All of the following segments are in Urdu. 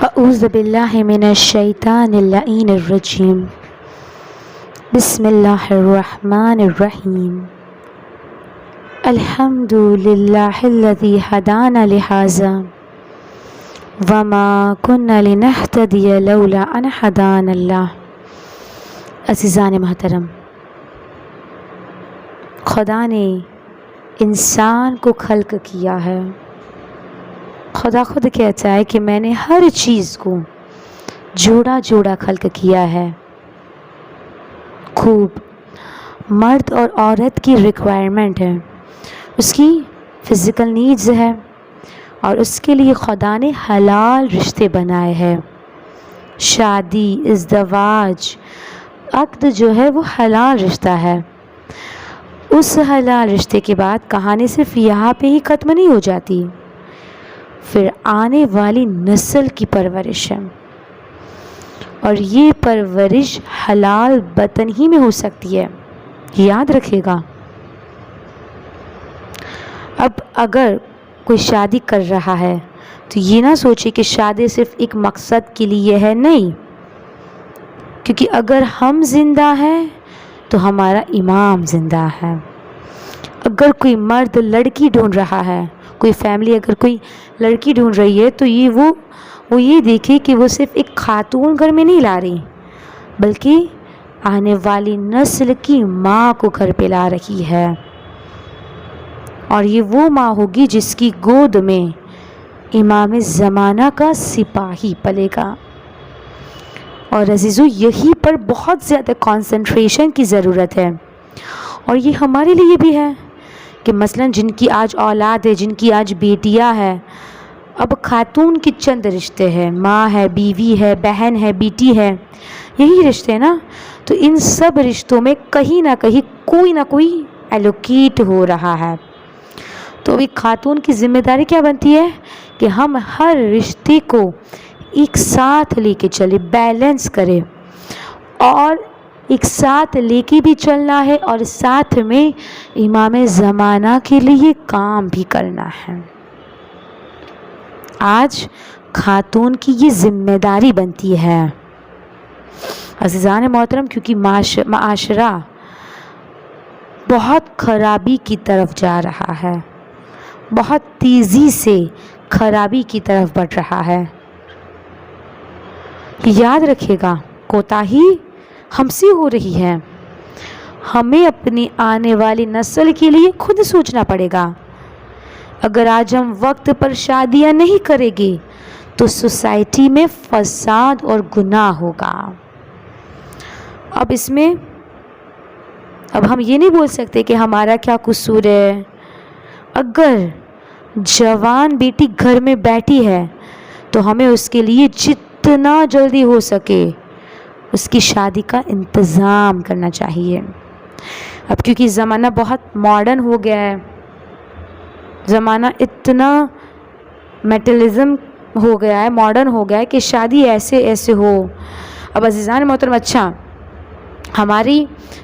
اعوذ باللہ من الشیطان اللعین الرجیم بسم اللہ الرحمن الرحیم الحمد للہ الذی ہدانا لہذا وما كنا لنہتدی لولا ان ہدانا اللہ۔ عزیزان محترم، خدا نے انسان کو خلق کیا ہے۔ خدا خود کہتا ہے کہ میں نے ہر چیز کو جوڑا جوڑا خلق کیا ہے۔ خوب مرد اور عورت کی ریکوائرمنٹ ہے، اس کی فزیکل نیڈز ہے، اور اس کے لیے خدا نے حلال رشتے بنائے ہیں۔ شادی، ازدواج، عقد جو ہے وہ حلال رشتہ ہے۔ اس حلال رشتے کے بعد کہانی صرف یہاں پہ ہی ختم نہیں ہو جاتی، پھر آنے والی نسل کی پرورش ہے، اور یہ پرورش حلال وطن ہی میں ہو سکتی ہے، یاد رکھے گا۔ اب اگر کوئی شادی کر رہا ہے تو یہ نہ سوچے کہ شادی صرف ایک مقصد کے لیے ہے، نہیں، کیونکہ اگر ہم زندہ ہیں تو ہمارا امام زندہ ہے۔ اگر کوئی مرد لڑکی ڈھونڈ رہا ہے، کوئی فیملی اگر کوئی لڑکی ڈھونڈ رہی ہے، تو وہ یہ دیکھے کہ وہ صرف ایک خاتون گھر میں نہیں لا رہی، بلکہ آنے والی نسل کی ماں کو گھر پہ لا رہی ہے، اور یہ وہ ماں ہوگی جس کی گود میں امام زمانہ کا سپاہی پلے گا۔ اور عزیزو، یہی پر بہت زیادہ کنسنٹریشن کی ضرورت ہے، اور یہ ہمارے لیے بھی ہے کہ مثلا جن کی آج اولاد ہے، جن کی آج بیٹیاں ہے، اب خاتون کی چند رشتے ہیں، ماں ہے، بیوی ہے، بہن ہے، بیٹی ہے، یہی رشتے ہیں نا۔ تو ان سب رشتوں میں کہیں نہ کہیں کوئی نہ کوئی ایلوکیٹ ہو رہا ہے۔ تو ایک خاتون کی ذمہ داری کیا بنتی ہے کہ ہم ہر رشتے کو ایک ساتھ لے کے چلے، بیلنس کرے، اور ایک ساتھ لے کے بھی چلنا ہے، اور ساتھ میں امام زمانہ کے لیے کام بھی کرنا ہے۔ آج خاتون کی یہ ذمہ داری بنتی ہے۔ عزیزان محترم، کیونکہ معاشرہ بہت خرابی کی طرف جا رہا ہے، بہت تیزی سے خرابی کی طرف بڑھ رہا ہے۔ یاد رکھیے گا، کوتاہی ہم سے ہو رہی ہے۔ ہمیں اپنی آنے والی نسل کے لیے خود سوچنا پڑے گا۔ اگر آج ہم وقت پر شادیاں نہیں کریں گے تو سوسائٹی میں فساد اور گناہ ہوگا۔ اب ہم یہ نہیں بول سکتے کہ ہمارا کیا قصور ہے۔ اگر جوان بیٹی گھر میں بیٹھی ہے تو ہمیں اس کے لیے جتنا جلدی ہو سکے اس کی شادی کا انتظام کرنا چاہیے۔ اب کیونکہ زمانہ بہت ماڈرن ہو گیا ہے، زمانہ اتنا میٹلزم ہو گیا ہے، ماڈرن ہو گیا ہے کہ شادی ایسے ہو۔ اب عزیزان محترم، اچھا، ہماری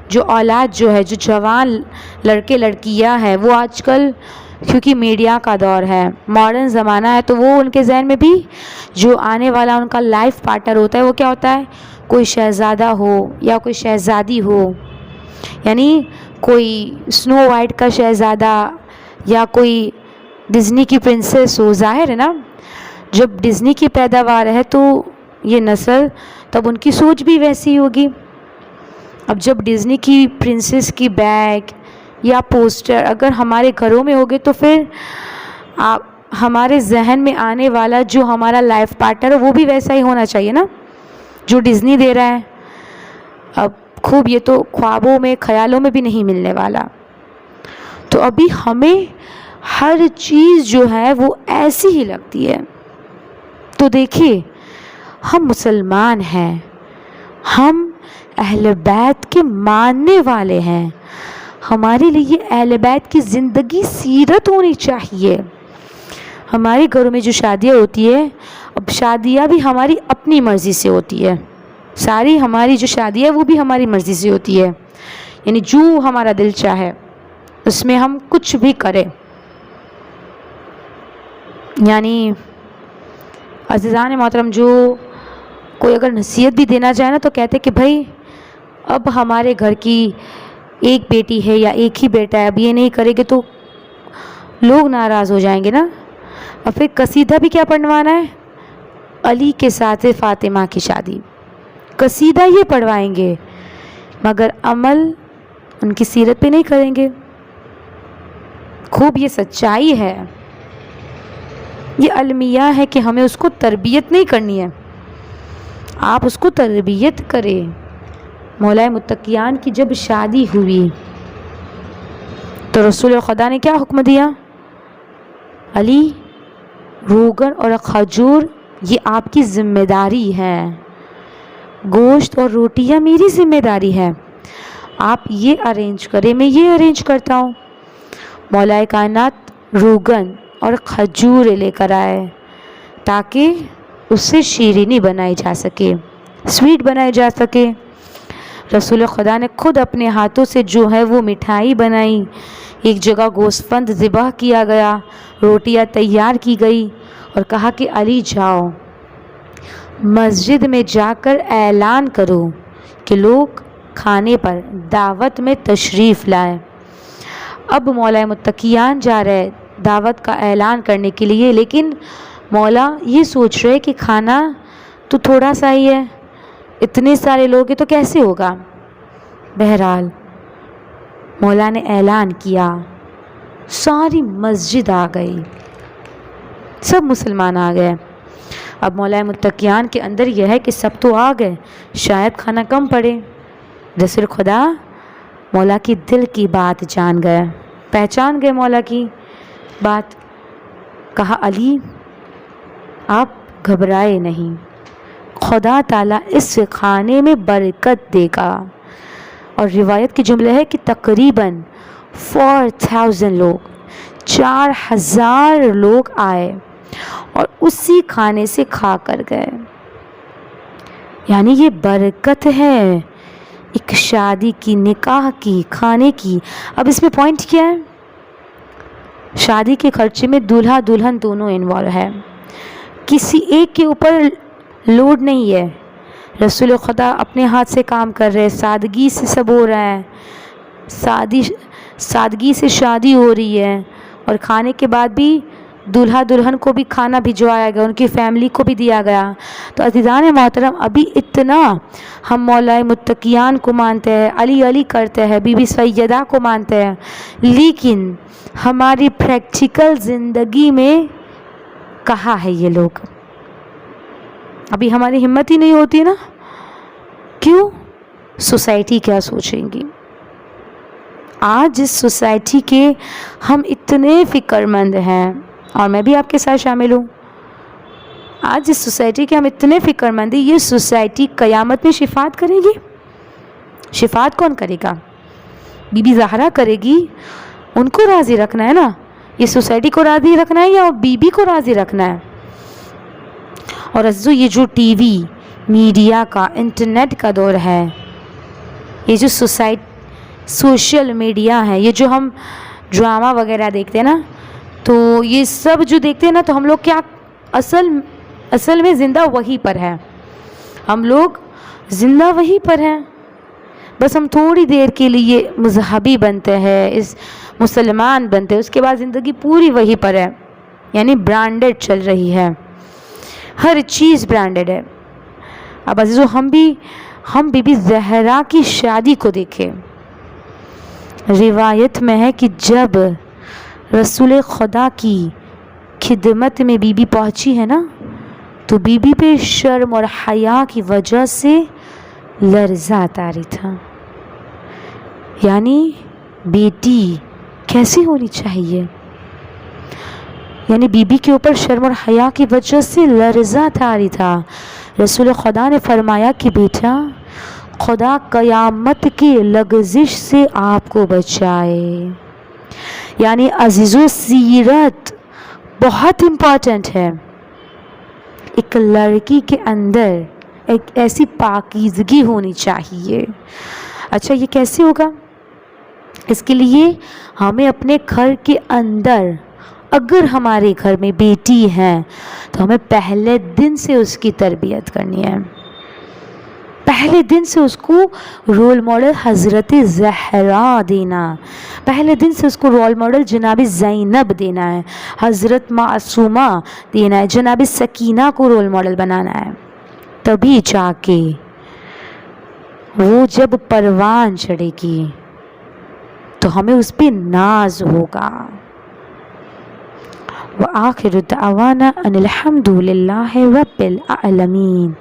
جو اولاد جو ہے، جو جوان لڑکے لڑکیاں ہیں، وہ آج کل کیونکہ میڈیا کا دور ہے، ماڈرن زمانہ ہے، تو وہ ان کے ذہن میں بھی جو آنے والا ان کا لائف پارٹنر ہوتا ہے وہ کیا ہوتا ہے؟ کوئی شہزادہ ہو یا کوئی شہزادی ہو، یعنی کوئی سنو وائٹ کا شہزادہ یا کوئی ڈزنی کی پرنسس ہو۔ ظاہر ہے نا، جب ڈزنی کی پیداوار ہے تو یہ نسل، تب ان کی سوچ بھی ویسی ہوگی۔ اب جب ڈزنی کی پرنسس کی بیگ یا پوسٹر اگر ہمارے گھروں میں ہوگے تو پھر ہمارے ذہن میں آنے والا جو ہمارا لائف پارٹنر ہے وہ بھی ویسا ہی ہونا چاہیے نا، جو ڈزنی دے رہا ہے۔ اب خوب، یہ تو خوابوں میں، خیالوں میں بھی نہیں ملنے والا۔ تو ابھی ہمیں ہر چیز جو ہے وہ ایسی ہی لگتی ہے۔ تو دیکھیے، ہم مسلمان ہیں، ہم اہل بیت کے ماننے والے ہیں، ہمارے لیے اہل بیت کی زندگی سیرت ہونی چاہیے۔ ہمارے گھروں میں جو شادیاں ہوتی ہے، اب شادیاں بھی ہماری اپنی مرضی سے ہوتی ہے، ساری ہماری جو شادی ہے وہ بھی ہماری مرضی سے ہوتی ہے، یعنی جو ہمارا دل چاہے اس میں ہم کچھ بھی کریں۔ یعنی عزیزان محترم، جو کوئی اگر نصیحت بھی دینا چاہے نا تو کہتے کہ بھائی اب ہمارے گھر کی ایک بیٹی ہے یا ایک ہی بیٹا ہے، اب یہ نہیں کرے گے تو لوگ ناراض ہو جائیں گے نا. اور پھر قصیدہ بھی کیا پڑھوانا ہے؟ علی کے ساتھ فاطمہ کی شادی. قصیدہ یہ پڑھوائیں گے مگر عمل ان کی سیرت پہ نہیں کریں گے. خوب یہ سچائی ہے، یہ المیہ ہے کہ ہمیں اس کو تربیت نہیں کرنی ہے، آپ اس کو تربیت کریں. مولا متقیان کی جب شادی ہوئی تو رسول خدا نے کیا حکم دیا؟ علی، روغن اور کھجور یہ آپ کی ذمہ داری ہے، گوشت اور روٹیاں میری ذمہ داری ہے، آپ یہ ارینج کریں، میں یہ ارینج کرتا ہوں. مولا کائنات روغن اور کھجور لے کر آئے تاکہ اس سے شیرینی بنائی جا سکے، سویٹ بنائی جا سکے. رسول خدا نے خود اپنے ہاتھوں سے جو ہے وہ مٹھائی بنائی. ایک جگہ گوسفند ذبح کیا گیا، روٹیاں تیار کی گئی اور کہا کہ علی جاؤ مسجد میں جا کر اعلان کرو کہ لوگ کھانے پر دعوت میں تشریف لائیں. اب مولا متقیان جا رہے دعوت کا اعلان کرنے کے لیے، لیکن مولا یہ سوچ رہے کہ کھانا تو تھوڑا سا ہی ہے، اتنے سارے لوگ ہیں تو کیسے ہوگا. بہرحال مولا نے اعلان کیا، ساری مسجد آ گئی، سب مسلمان آ گئے. اب مولا متقیان کے اندر یہ ہے کہ سب تو آ گئے، شاید کھانا کم پڑے. رسول خدا مولا کی دل کی بات جان گئے، پہچان گئے مولا کی بات. کہا علی آپ گھبرائے نہیں، خدا تعالیٰ اس کھانے میں برکت دے گا. اور روایت کی جملہ ہے کہ تقریباً 4000 لوگ، 4000 لوگ آئے اور اسی کھانے سے کھا کر گئے. یعنی یہ برکت ہے ایک شادی کی، نکاح کی، کھانے کی. اب اس میں پوائنٹ کیا ہے؟ شادی کے خرچے میں دولہا دلہن دونوں انوالو ہے، کسی ایک کے اوپر لوڈ نہیں ہے. رسول خدا اپنے ہاتھ سے کام کر رہے، سادگی سے سب ہو رہا ہے، سادگی سے شادی ہو رہی ہے. اور کھانے کے بعد بھی دولہا دلہن کو بھی کھانا بھجوایا گیا، ان کی فیملی کو بھی دیا گیا. تو عزیزان محترم، ابھی اتنا ہم مولا متقیان کو مانتے ہیں، علی علی کرتے ہیں، بی بی سیدہ کو مانتے ہیں، لیکن ہماری پریکٹیکل زندگی میں کہاں ہے یہ لوگ؟ ابھی ہماری ہمت ہی نہیں ہوتی نا. کیوں؟ سوسائٹی کیا سوچیں گی؟ آج جس سوسائٹی کے ہم اتنے فکر مند ہیں، اور میں بھی آپ کے ساتھ شامل ہوں، آج جس سوسائٹی کے ہم اتنے فکر مند ہیں، یہ سوسائٹی قیامت میں شفاعت کرے گی. شفاعت کون کرے گا؟ بی بی زہرا کرے گی. ان کو راضی رکھنا ہے نا، یہ سوسائٹی کو راضی رکھنا ہے یا بی بی کو راضی رکھنا ہے؟ اور عزیزو، یہ جو ٹی وی، میڈیا کا، انٹرنیٹ کا دور ہے، یہ جو سوشل میڈیا ہے، یہ جو ہم ڈرامہ وغیرہ دیکھتے ہیں نا، تو یہ سب جو دیکھتے ہیں نا، تو ہم لوگ کیا اصل میں زندہ وہی پر ہے. ہم لوگ زندہ وہی پر ہیں، بس ہم تھوڑی دیر کے لیے مذہبی بنتے ہیں، اس مسلمان بنتے ہیں، اس کے بعد زندگی پوری وہی پر ہے. یعنی برانڈڈ چل رہی ہے، ہر چیز برانڈڈ ہے. اب عزیزو، ہم بی بی زہرا کی شادی کو دیکھیں. روایت میں ہے کہ جب رسول خدا کی خدمت میں بی بی پہنچی ہے نا، تو بی بی پہ شرم اور حیا کی وجہ سے لرزہ طاری تھا. یعنی بیٹی کیسی ہونی چاہیے؟ یعنی بی بی کے اوپر شرم اور حیا کی وجہ سے لرزہ طاری تھا. رسول خدا نے فرمایا کہ بیٹا، خدا قیامت کی لغزش سے آپ کو بچائے. یعنی عزیزو، سیرت بہت امپورٹنٹ ہے. ایک لڑکی کے اندر ایک ایسی پاکیزگی ہونی چاہیے. اچھا، یہ کیسے ہوگا؟ اس کے لیے ہمیں اپنے گھر کے اندر اگر ہمارے گھر میں بیٹی ہے تو ہمیں پہلے دن سے اس کی تربیت کرنی ہے، پہلے دن سے اس کو رول ماڈل حضرت زہرا دینا، پہلے دن سے اس کو رول ماڈل جناب زینب دینا ہے، حضرت معصومہ دینا ہے، جناب سکینہ کو رول ماڈل بنانا ہے، تبھی جا کے وہ جب پروان چڑھے گی تو ہمیں اس پہ ناز ہوگا۔ وآخر دعوانا ان الحمد للہ رب العالمین۔